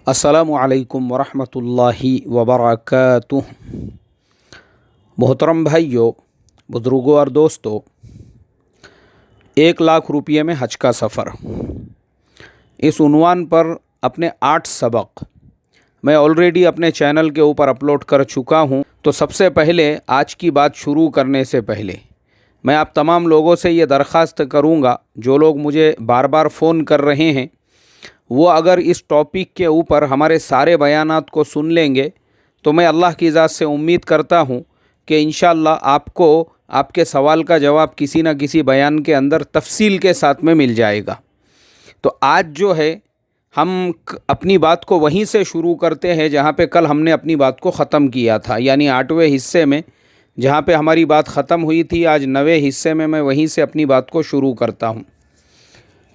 अस्सलामु अलैकुम वरहमतुल्लाहि वबरकातुह। मोहतरम भाइयों, बुज़ुर्गों और दोस्तों, 1 लाख रुपये में हज का सफ़र, इस उन्वान पर अपने 8 सबक मैं ऑलरेडी अपने चैनल के ऊपर अपलोड कर चुका हूं। तो सबसे पहले आज की बात शुरू करने से पहले मैं आप तमाम लोगों से ये दरख्वास्त करूंगा, जो लोग मुझे बार बार फ़ोन कर रहे हैं, वो अगर इस टॉपिक के ऊपर हमारे सारे बयानात को सुन लेंगे तो मैं अल्लाह की ज़ात से उम्मीद करता हूँ कि इंशाअल्लाह आपको आपके सवाल का जवाब किसी न किसी बयान के अंदर तफसील के साथ में मिल जाएगा। तो आज जो है हम अपनी बात को वहीं से शुरू करते हैं जहाँ पे कल हमने अपनी बात को ख़त्म किया था, यानी 8वें हिस्से में जहाँ पे हमारी बात ख़त्म हुई थी, आज 9वें हिस्से में मैं वहीं से अपनी बात को शुरू करता हूँ।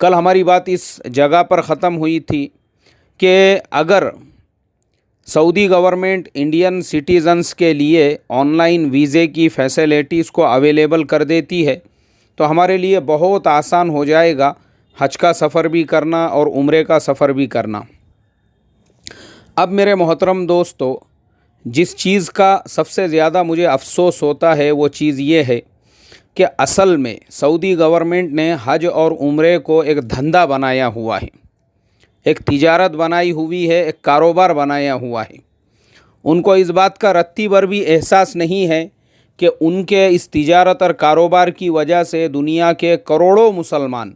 कल हमारी बात इस जगह पर ख़त्म हुई थी कि अगर सऊदी गवर्नमेंट इंडियन सिटीज़न्स के लिए ऑनलाइन वीज़े की फ़ैसिलिटीज़ को अवेलेबल कर देती है तो हमारे लिए बहुत आसान हो जाएगा हज का सफ़र भी करना और उम्रे का सफ़र भी करना। अब मेरे मोहतरम दोस्तों, जिस चीज़ का सबसे ज़्यादा मुझे अफ़सोस होता है वो चीज़ ये है कि असल में सऊदी गवर्नमेंट ने हज और उम्रे को एक धंधा बनाया हुआ है, एक तिजारत बनाई हुई है, एक कारोबार बनाया हुआ है। उनको इस बात का रत्ती भर भी एहसास नहीं है कि उनके इस तिजारत और कारोबार की वजह से दुनिया के करोड़ों मुसलमान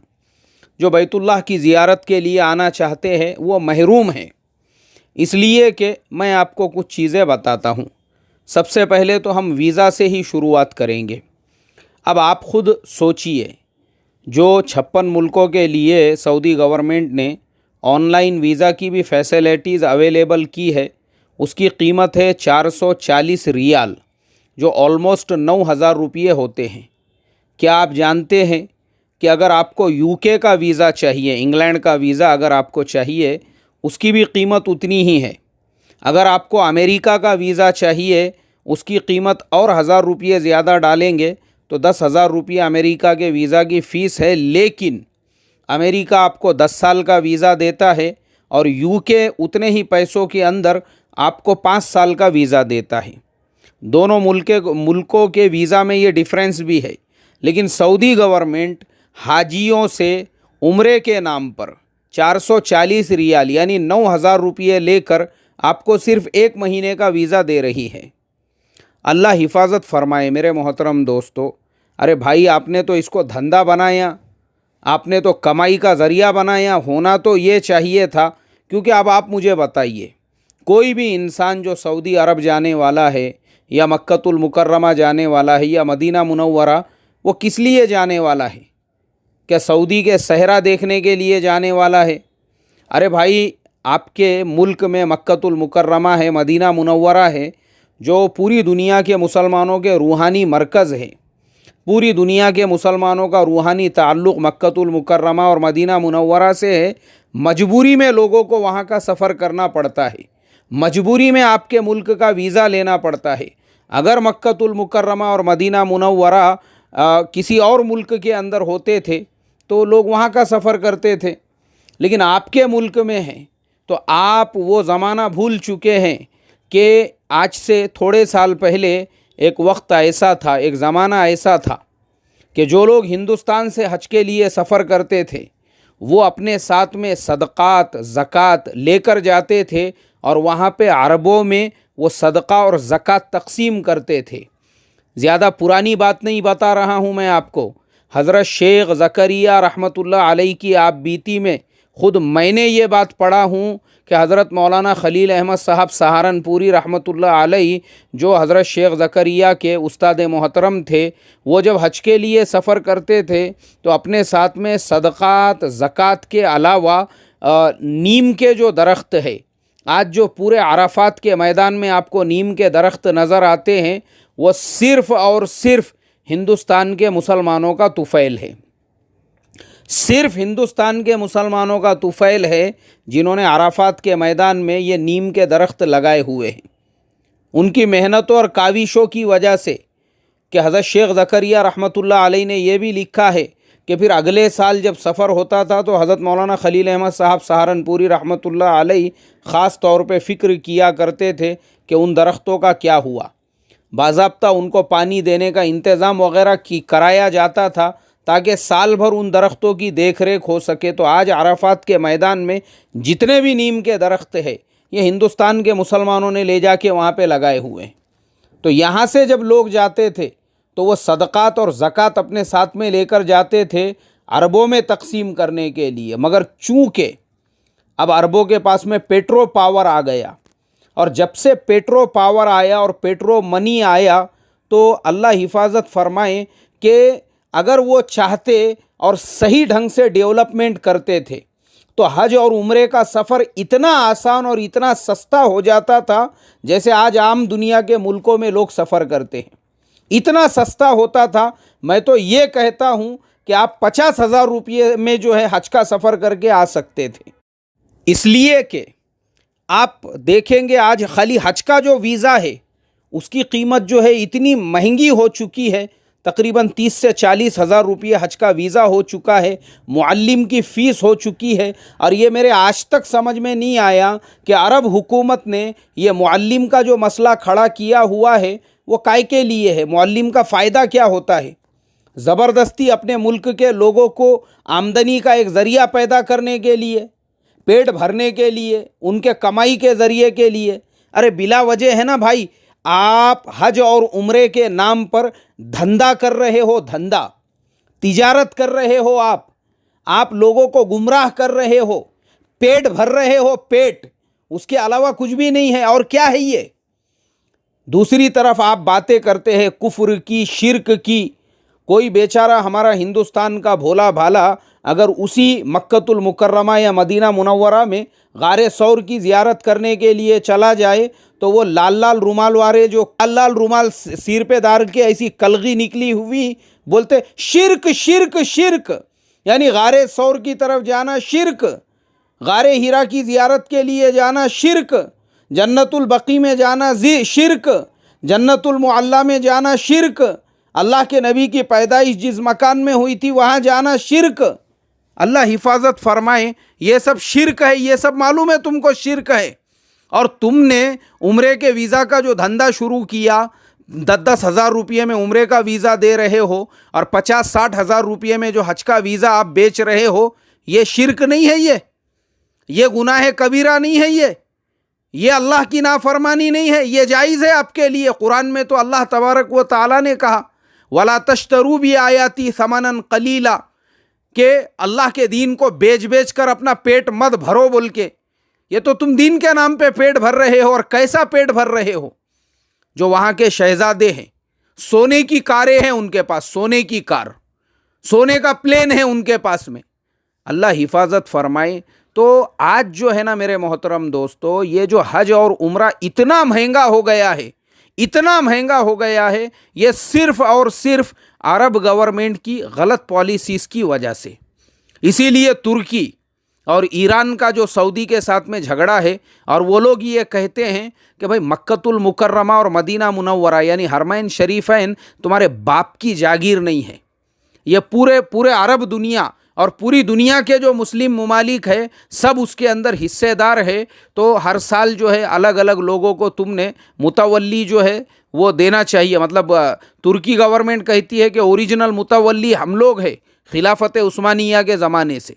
जो बैतुल्लाह की ज़ियारत के लिए आना चाहते हैं वो महरूम हैं। इसलिए कि मैं आपको कुछ चीज़ें बताता हूँ। सबसे पहले तो हम वीज़ा से ही शुरुआत करेंगे। अब आप ख़ुद सोचिए, जो 56 मुल्कों के लिए सऊदी गवर्नमेंट ने ऑनलाइन वीज़ा की भी फ़ैसिलिटीज़ अवेलेबल की है, उसकी कीमत है 440 रियाल, जो ऑलमोस्ट 9,000 रुपये होते हैं। क्या आप जानते हैं कि अगर आपको यूके का वीज़ा चाहिए, इंग्लैंड का वीज़ा अगर आपको चाहिए, उसकी भी कीमत उतनी ही है। अगर आपको अमेरिका का वीज़ा चाहिए, उसकी कीमत और 1,000 रुपये ज़्यादा डालेंगे तो 10,000 रुपये अमेरिका के वीज़ा की फ़ीस है। लेकिन अमेरिका आपको 10 साल का वीज़ा देता है और यूके उतने ही पैसों के अंदर आपको 5 साल का वीज़ा देता है। दोनों मुल्कों के वीज़ा में ये डिफरेंस भी है। लेकिन सऊदी गवर्नमेंट हाजियों से उम्रे के नाम पर 440 रियाल यानी 9,000 रुपये लेकर आपको सिर्फ़ 1 महीने का वीज़ा दे रही है। अल्लाह हिफाजत फ़रमाए मेरे मोहतरम दोस्तों। अरे भाई, आपने तो इसको धंधा बनाया, आपने तो कमाई का ज़रिया बनाया। होना तो ये चाहिए था, क्योंकि अब आप मुझे बताइए, कोई भी इंसान जो सऊदी अरब जाने वाला है या मक्कतुल मुकर्रमा जाने वाला है या मदीना मुनव्वरा, वो किस लिए जाने वाला है? क्या सऊदी के सहरा देखने के लिए जाने वाला है? अरे भाई, आपके मुल्क में मक्कतुल मुकर्रमा है, मदीना मुनव्वरा है, जो पूरी दुनिया के मुसलमानों के रूहानी मरकज़ है। पूरी दुनिया के मुसलमानों का रूहानी ताल्लुक़ मक्कतुल मुकर्रमा और मदीना मुनव्वरा से है। मजबूरी में लोगों को वहाँ का सफ़र करना पड़ता है, मजबूरी में आपके मुल्क का वीज़ा लेना पड़ता है। अगर मक्कतुल मुकर्रमा और मदीना मुनव्वरा किसी और मुल्क के अंदर होते थे तो लोग वहाँ का सफ़र करते थे, लेकिन आपके मुल्क में है तो आप वो ज़माना भूल चुके हैं कि आज से थोड़े साल पहले एक वक्त ऐसा था, एक ज़माना ऐसा था कि जो लोग हिंदुस्तान से हज के लिए सफ़र करते थे वो अपने साथ में सदक़ात ज़कात लेकर जाते थे और वहाँ पे अरबों में वो सदक़ा और ज़कात तक़सीम करते थे। ज़्यादा पुरानी बात नहीं बता रहा हूँ मैं आपको। हज़रत शेख ज़करिया रहमतुल्लाह अलैह की आप बीती में ख़ुद मैंने ये बात पढ़ा हूँ कि हज़रत मौलाना खलील अहमद साहब सहारनपुरी रहमतुल्लाह अलैह, जो हज़रत शेख ज़करिया के उस्ताद मोहतरम थे, वो जब हज के लिए सफ़र करते थे तो अपने साथ में सदक़ात ज़कात के अलावा नीम के जो दरख्त है, आज जो पूरे अराफात के मैदान में आपको नीम के दरख्त नज़र आते हैं, वो सिर्फ़ और सिर्फ़ हिंदुस्तान के मुसलमानों का तुफ़ैल है। सिर्फ़ हिंदुस्तान के मुसलमानों का तुफ़ैल है जिन्होंने अराफात के मैदान में ये नीम के दरख्त लगाए हुए हैं। उनकी मेहनतों और काविशों की वजह से कि हज़रत शेख ज़करिया रहमतुल्लाह अलैह ने यह भी लिखा है कि फिर अगले साल जब सफ़र होता था तो हज़रत मौलाना खलील अहमद साहब सहारनपुरी रहमतुल्लाह अलैह ख़ास तौर पे फ़िक्र किया करते थे कि उन दरख्तों का क्या हुआ। बाज़ाब्ता उनको पानी देने का इंतज़ाम वग़ैरह कराया जाता था ताकि साल भर उन दरख्तों की देख रेख हो सके। तो आज अराफात के मैदान में जितने भी नीम के दरख्त हैं ये हिंदुस्तान के मुसलमानों ने ले जाके वहाँ पे लगाए हुए हैं। तो यहाँ से जब लोग जाते थे तो वो सदक़ात और ज़कात अपने साथ में लेकर जाते थे अरबों में तकसीम करने के लिए। मगर चूँकि अब अरबों के पास में पेट्रो पावर आ गया और जब से पेट्रो पावर आया और पेट्रो मनी आया तो अल्लाह हिफाजत फरमाए कि अगर वो चाहते और सही ढंग से डेवलपमेंट करते थे तो हज और उम्रे का सफ़र इतना आसान और इतना सस्ता हो जाता था जैसे आज आम दुनिया के मुल्कों में लोग सफ़र करते हैं। इतना सस्ता होता था। मैं तो ये कहता हूँ कि आप 50,000 रुपये में जो है हज का सफ़र करके आ सकते थे। इसलिए कि आप देखेंगे आज खाली हज का जो वीज़ा है उसकी कीमत जो है इतनी महंगी हो चुकी है, तकरीबन 30 से 40 हज़ार रुपये हज का वीज़ा हो चुका है, मुअल्लिम की फ़ीस हो चुकी है। और ये मेरे आज तक समझ में नहीं आया कि अरब हुकूमत ने ये मुअल्लिम का जो मसला खड़ा किया हुआ है वो काय के लिए है, मुअल्लिम का फ़ायदा क्या होता है। ज़बरदस्ती अपने मुल्क के लोगों को आमदनी का एक ज़रिया पैदा करने के लिए, पेट भरने के लिए, उनके कमाई के ज़रिए के लिए। अरे बिला वजह है ना भाई, आप हज और उम्रे के नाम पर धंधा कर रहे हो, धंधा तिजारत कर रहे हो, आप लोगों को गुमराह कर रहे हो, पेट भर रहे हो, पेट, उसके अलावा कुछ भी नहीं है। और क्या है ये? दूसरी तरफ आप बातें करते हैं कुफ्र की, शिर्क की। कोई बेचारा हमारा हिंदुस्तान का भोला भाला अगर उसी मक्कतुल मुकर्रमा या मदीना मुनव्वरा में गारे सौर की ज़ियारत करने के लिए चला जाए तो वो लाल लाल रुमाल वाले जो लाल लाल रुमाल सिर पे डाल के ऐसी कलगी निकली हुई बोलते शिर्क शिर्क शिर्क, यानी गारे सौर की तरफ जाना शिर्क, गारे हीरा की ज़ियारत के लिए जाना शिर्क, जन्नतुल बकी में जाना शिर्क, जन्नतुल मुअल्ला में जाना शिर्क, अल्लाह के नबी की पैदाइश जिस मकान में हुई थी वहाँ जाना शिर्क। अल्लाह हिफाजत फरमाए, ये सब शिर्क है, ये सब मालूम है तुमको शिर्क है। और तुमने उम्रे के वीज़ा का जो धंधा शुरू किया, 10-10 हज़ार रुपये में उम्रे का वीज़ा दे रहे हो और 50-60 हज़ार रुपये में जो हज का वीज़ा आप बेच रहे हो, ये शिर्क नहीं है, ये गुनाह कबीरा नहीं है, ये अल्लाह की नाफरमानी नहीं है, ये जायज़ है आपके लिए। कुरान में तो अल्लाह तबारक व तआला ने कहा वला तश्तरू भी आयाती समनन कलीला, के अल्लाह के दीन को बेच कर अपना पेट मत भरो बोल के। ये तो तुम दीन के नाम पे पेट भर रहे हो, और कैसा पेट भर रहे हो। जो वहाँ के शहजादे हैं, सोने की कारें हैं उनके पास, सोने की कार, सोने का प्लेन है उनके पास में। अल्लाह हिफाजत फरमाए। तो आज जो है ना मेरे मोहतरम दोस्तों, ये जो हज और उम्रा इतना महंगा हो गया है, इतना महंगा हो गया है, ये सिर्फ़ और सिर्फ अरब गवर्नमेंट की गलत पॉलिसीज़ की वजह से। इसीलिए तुर्की और ईरान का जो सऊदी के साथ में झगड़ा है, और वो लोग ये कहते हैं कि भाई मक्कतुल मुकर्रमा और मदीना मुनव्वरा यानी हरमैन शरीफैन तुम्हारे बाप की जागीर नहीं है। ये पूरे अरब दुनिया और पूरी दुनिया के जो मुस्लिम ममालिक है सब उसके अंदर हिस्सेदार है। तो हर साल जो है अलग अलग लोगों को तुमने मुतवल्ली जो है वो देना चाहिए। मतलब तुर्की गवर्नमेंट कहती है कि ओरिजिनल मुतवल्ली हम लोग हैं खिलाफत उस्मानिया के ज़माने से।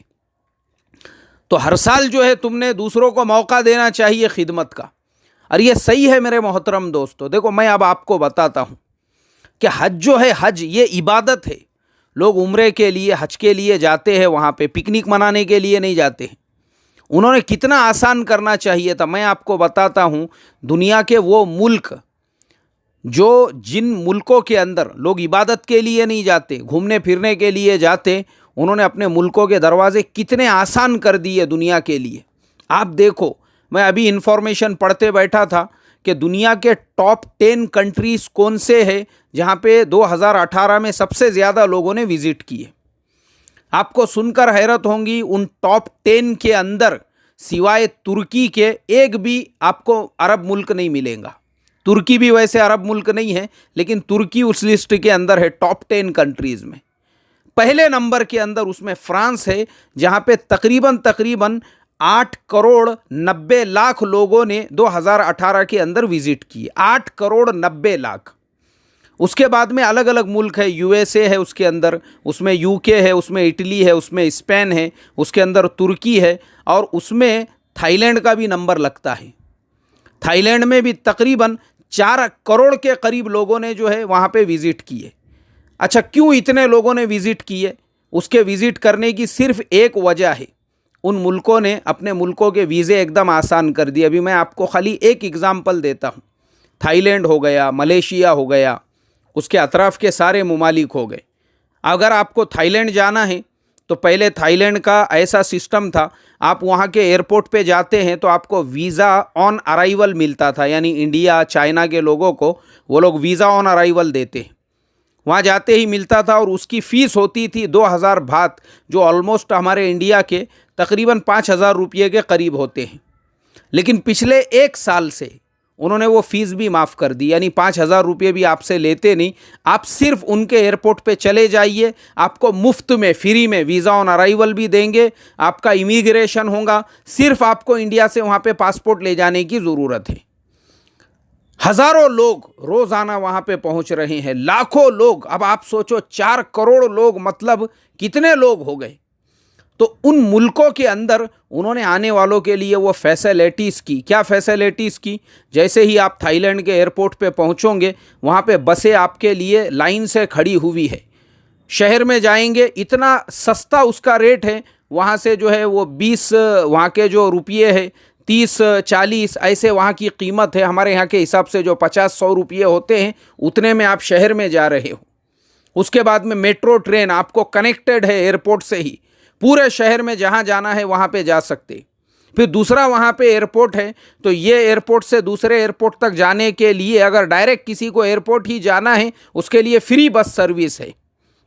तो हर साल जो है तुमने दूसरों को मौका देना चाहिए खिदमत का। और ये सही है मेरे मोहतरम दोस्तों। देखो मैं अब आपको बताता हूँ कि हज जो है, हज ये इबादत है। लोग उम्रे के लिए, हज के लिए जाते हैं, वहाँ पे पिकनिक मनाने के लिए नहीं जाते हैं। उन्होंने कितना आसान करना चाहिए था। मैं आपको बताता हूँ, दुनिया के वो मुल्क जिन मुल्कों के अंदर लोग इबादत के लिए नहीं जाते, घूमने फिरने के लिए जाते, उन्होंने अपने मुल्कों के दरवाजे कितने आसान कर दिए दुनिया के लिए। आप देखो, मैं अभी इन्फॉर्मेशन पढ़ते बैठा था कि दुनिया के टॉप 10 कंट्रीज़ कौन से हैं जहाँ पे 2018 में सबसे ज़्यादा लोगों ने विज़िट किए। आपको सुनकर हैरत होंगी, उन टॉप 10 के अंदर सिवाय तुर्की के एक भी आपको अरब मुल्क नहीं मिलेगा। तुर्की भी वैसे अरब मुल्क नहीं है, लेकिन तुर्की उस लिस्ट के अंदर है टॉप 10 कंट्रीज़ में। पहले नंबर के अंदर उसमें फ्रांस है, जहां पे तकरीबन 8 करोड़ 90 लाख लोगों ने 2018 के अंदर विजिट की। 8 करोड़ 90 लाख। उसके बाद में अलग अलग मुल्क है, यूएसए है उसके अंदर, उसमें यूके है, उसमें इटली है, उसमें स्पेन है, उसके अंदर तुर्की है, और उसमें थाईलैंड का भी नंबर लगता है। थाईलैंड में भी तकरीबन 4 करोड़ के करीब लोगों ने जो है वहाँ पे विज़िट किए। अच्छा, क्यों इतने लोगों ने विज़िट किए? उसके विज़िट करने की सिर्फ एक वजह है, उन मुल्कों ने अपने मुल्कों के वीज़े एकदम आसान कर दिए। अभी मैं आपको खाली एक एग्ज़ाम्पल देता हूँ। थाईलैंड हो गया, मलेशिया हो गया, उसके अतराफ़ के सारे ममालिक हो गए। अगर आपको थाईलैंड जाना है तो पहले थाईलैंड का ऐसा सिस्टम था, आप वहाँ के एयरपोर्ट पे जाते हैं तो आपको वीज़ा ऑन अराइवल मिलता था, यानी इंडिया चाइना के लोगों को वो लोग वीज़ा ऑन अराइवल देते हैं, वहाँ जाते ही मिलता था। और उसकी फ़ीस होती थी 2000 बात, जो ऑलमोस्ट हमारे इंडिया के तकरीबन 5000 रुपये के करीब होते हैं। लेकिन पिछले 1 साल से उन्होंने वो फ़ीस भी माफ़ कर दी, यानी 5000 रुपये भी आपसे लेते नहीं। आप सिर्फ उनके एयरपोर्ट पे चले जाइए, आपको मुफ्त में, फ्री में वीज़ा ऑन अराइवल भी देंगे, आपका इमिग्रेशन होगा, सिर्फ आपको इंडिया से वहाँ पे पासपोर्ट ले जाने की ज़रूरत है। हज़ारों लोग रोज़ाना वहाँ पे पहुँच रहे हैं, लाखों लोग। अब आप सोचो 4 करोड़ लोग, मतलब कितने लोग हो गए। तो उन मुल्कों के अंदर उन्होंने आने वालों के लिए वो फैसिलिटीज़ की। क्या फैसिलिटीज़ की? जैसे ही आप थाईलैंड के एयरपोर्ट पे पहुंचोगे, वहाँ पे बसें आपके लिए लाइन से खड़ी हुई है। शहर में जाएंगे, इतना सस्ता उसका रेट है, वहाँ से जो है वो 20 वहाँ के जो रुपये है 30-40 ऐसे वहाँ की कीमत है। हमारे यहाँ के हिसाब से जो 50-100 रुपये होते हैं, उतने में आप शहर में जा रहे हो। उसके बाद में मेट्रो ट्रेन आपको कनेक्टेड है एयरपोर्ट से ही, पूरे शहर में जहाँ जाना है वहाँ पे जा सकते। फिर दूसरा वहाँ पे एयरपोर्ट है, तो ये एयरपोर्ट से दूसरे एयरपोर्ट तक जाने के लिए अगर डायरेक्ट किसी को एयरपोर्ट ही जाना है, उसके लिए फ्री बस सर्विस है,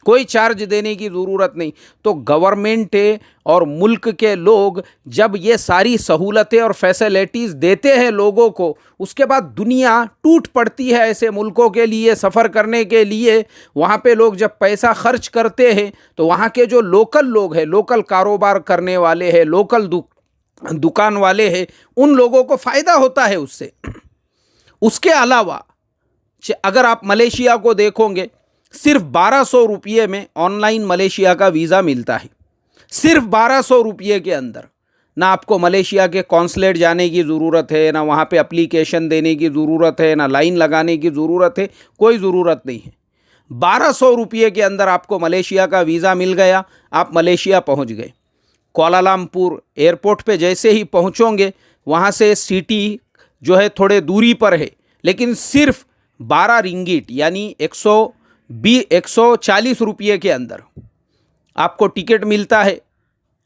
कोई चार्ज देने की ज़रूरत नहीं। तो गवर्नमेंट और मुल्क के लोग जब ये सारी सहूलतें और फैसिलिटीज़ देते हैं लोगों को, उसके बाद दुनिया टूट पड़ती है ऐसे मुल्कों के लिए सफ़र करने के लिए। वहाँ पे लोग जब पैसा खर्च करते हैं तो वहाँ के जो लोकल लोग हैं, लोकल कारोबार करने वाले हैं, लोकल दुकान वाले हैं, उन लोगों को फ़ायदा होता है उससे। उसके अलावा अगर आप मलेशिया को देखोगे, सिर्फ 1200 रुपये में ऑनलाइन मलेशिया का वीज़ा मिलता है। सिर्फ 1200 रुपये के अंदर ना आपको मलेशिया के कॉन्सुलेट जाने की ज़रूरत है, ना वहाँ पे एप्लीकेशन देने की ज़रूरत है, ना लाइन लगाने की ज़रूरत है, कोई ज़रूरत नहीं है। 1200 रुपये के अंदर आपको मलेशिया का वीज़ा मिल गया, आप मलेशिया पहुँच गए। कुआलालंपुर एयरपोर्ट पे जैसे ही पहुँचोगे, वहाँ से सिटी जो है थोड़े दूरी पर है, लेकिन सिर्फ 12 रिंगिट यानी 140 रुपये के अंदर आपको टिकट मिलता है।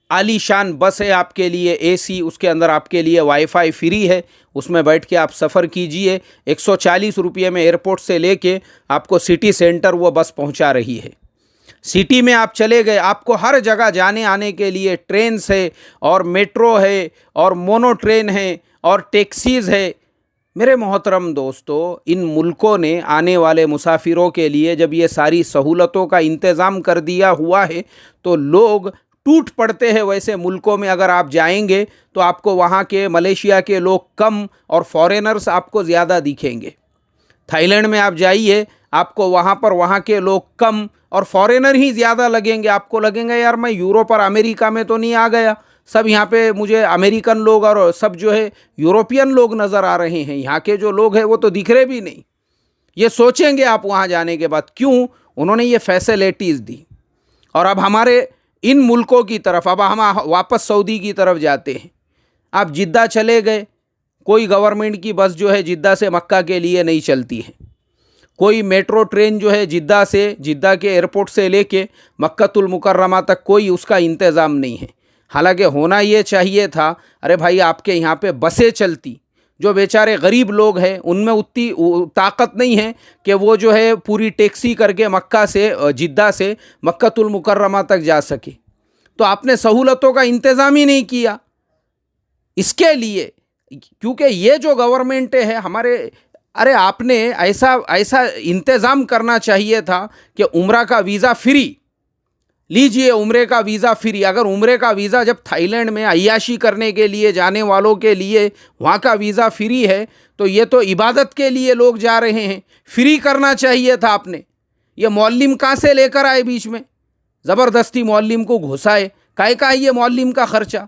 आलीशान बस है आपके लिए, एसी, उसके अंदर आपके लिए वाईफाई फ्री है, उसमें बैठ के आप सफ़र कीजिए। 140 रुपये में एयरपोर्ट से लेके आपको सिटी सेंटर वो बस पहुंचा रही है। सिटी में आप चले गए, आपको हर जगह जाने आने के लिए ट्रेन है और मेट्रो है और मोनो ट्रेन है और टैक्सीज़ है। मेरे मोहतरम दोस्तों, इन मुल्कों ने आने वाले मुसाफिरों के लिए जब ये सारी सहूलतों का इंतज़ाम कर दिया हुआ है, तो लोग टूट पड़ते हैं वैसे मुल्कों में। अगर आप जाएंगे तो आपको वहाँ के मलेशिया के लोग कम और फॉरेनर्स आपको ज़्यादा दिखेंगे। थाईलैंड में आप जाइए, आपको वहाँ पर वहाँ के लोग कम और फॉरेनर ही ज़्यादा लगेंगे। आपको लगेंगे यार मैं यूरोप और अमेरिका में तो नहीं आ गया, सब यहाँ पे मुझे अमेरिकन लोग और सब जो है यूरोपियन लोग नज़र आ रहे हैं, यहाँ के जो लोग हैं वो तो दिख रहे भी नहीं। ये सोचेंगे आप वहाँ जाने के बाद, क्यों उन्होंने ये फैसिलिटीज़ दी। और अब हमारे इन मुल्कों की तरफ, अब हम वापस सऊदी की तरफ जाते हैं। आप जिद्दा चले गए, कोई गवर्नमेंट की बस जो है जिद्दा से मक्का के लिए नहीं चलती है, कोई मेट्रो ट्रेन जो है जिद्दा के एयरपोर्ट से लेके मक्कातुल मुकर्रमा तक कोई उसका इंतज़ाम नहीं है। हालांकि होना ये चाहिए था, अरे भाई आपके यहाँ पे बसें चलती, जो बेचारे गरीब लोग हैं उनमें उतनी ताकत नहीं है कि वो जो है पूरी टैक्सी करके मक्का से जिद्दा से मक्कातुल मुकर्रमा तक जा सके। तो आपने सहूलतों का इंतज़ाम ही नहीं किया। इसके लिए, क्योंकि ये जो गवर्नमेंट है हमारे, अरे आपने ऐसा इंतज़ाम करना चाहिए था कि उम्रा का वीज़ा फ्री, लीजिए उम्रे का वीज़ा फ्री। अगर उम्रे का वीज़ा जब थाईलैंड में अय्याशी करने के लिए जाने वालों के लिए वहाँ का वीज़ा फ्री है, तो ये तो इबादत के लिए लोग जा रहे हैं, फ्री करना चाहिए था आपने। ये मौल्लिम कहाँ से लेकर आए बीच में, ज़बरदस्ती मौल्लिम को घुसाए, काहे का ये मौल्लिम का खर्चा।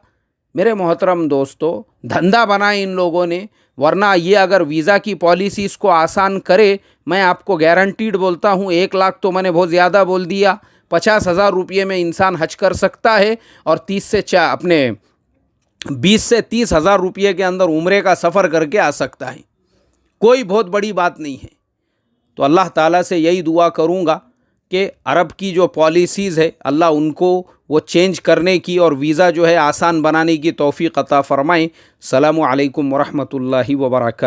मेरे मोहतरम दोस्तों, धंधा बनाए इन लोगों ने, वरना ये अगर वीज़ा की पॉलिसी इसको आसान करे, मैं आपको गारंटीड बोलता हूँ, 1 लाख तो मैंने बहुत ज़्यादा बोल दिया, 50,000 रुपये में इंसान हज कर सकता है और 20 से 30,000 रुपये के अंदर उम्रे का सफ़र करके आ सकता है। कोई बहुत बड़ी बात नहीं है। तो अल्लाह ताला से यही दुआ करूँगा कि अरब की जो पॉलिसीज़ है अल्लाह उनको वो चेंज करने की और वीज़ा जो है आसान बनाने की तौफ़ीक़ अता फ़रमाएँ। सलामु अलैकुम व रहमतुल्लाहि व बरकातहू।